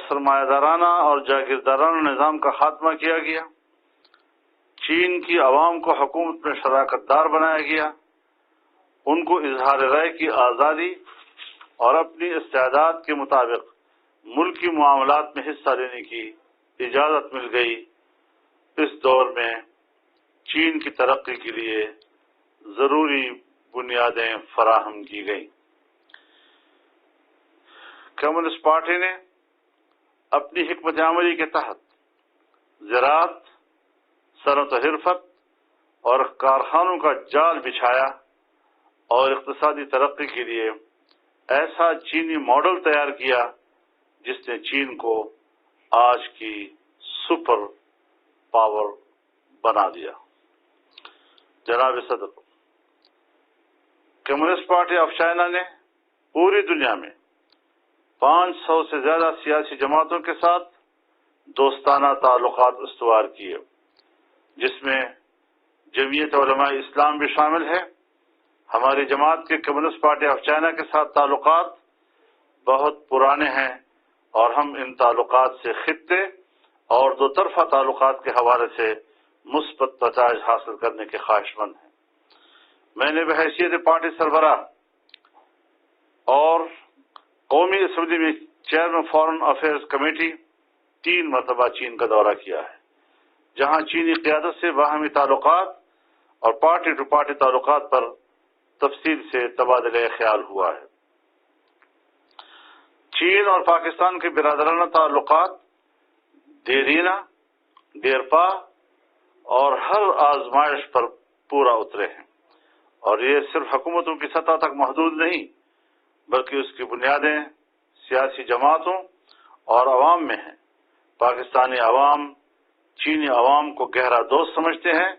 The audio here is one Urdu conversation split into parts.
سرمایہ دارانہ اور جاگیردارانہ نظام کا خاتمہ کیا گیا، چین کی عوام کو حکومت میں شراکت دار بنایا گیا، ان کو اظہار رائے کی آزادی اور اپنی استعداد کے مطابق ملکی معاملات میں حصہ لینے کی اجازت مل گئی۔ اس دور میں چین کی ترقی کے لیے ضروری بنیادیں فراہم کی گئیں۔ کمیونسٹ پارٹی نے اپنی حکمت عملی کے تحت زراعت، صنعت و حرفت اور کارخانوں کا جال بچھایا اور اقتصادی ترقی کے لیے ایسا چینی ماڈل تیار کیا جس نے چین کو آج کی سپر پاور بنا دیا۔ جناب صدر، کمیونسٹ پارٹی آف چائنا نے پوری دنیا میں 500 سے زیادہ سیاسی جماعتوں کے ساتھ دوستانہ تعلقات استوار کیے، جس میں جمعیت علماء اسلام بھی شامل ہے۔ ہماری جماعت کے کمیونسٹ پارٹی آف چائنا کے ساتھ تعلقات بہت پرانے ہیں اور ہم ان تعلقات سے خطے اور دو طرفہ تعلقات کے حوالے سے مثبت نتائج حاصل کرنے کے خواہش مند ہیں۔ میں نے بحیثیت پارٹی سربراہ اور قومی اسمبلی میں چیئرمین فارن افیئرز کمیٹی 3 مرتبہ چین کا دورہ کیا ہے، جہاں چینی قیادت سے باہمی تعلقات اور پارٹی ٹو پارٹی تعلقات پر تفصیل سے تبادلہ خیال ہوا ہے۔ چین اور پاکستان کے برادرانہ تعلقات دیرینہ، دیرپا اور ہر آزمائش پر پورا اترے ہیں، اور یہ صرف حکومتوں کی سطح تک محدود نہیں بلکہ اس کی بنیادیں سیاسی جماعتوں اور عوام میں ہیں۔ پاکستانی عوام چینی عوام کو گہرا دوست سمجھتے ہیں۔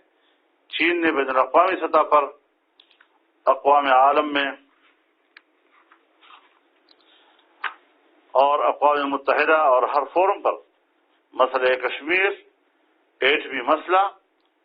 چین نے بین الاقوامی سطح پر اقوام عالم میں اور اقوام متحدہ اور ہر فورم پر مسئلہ کشمیر، ایٹمی مسئلہ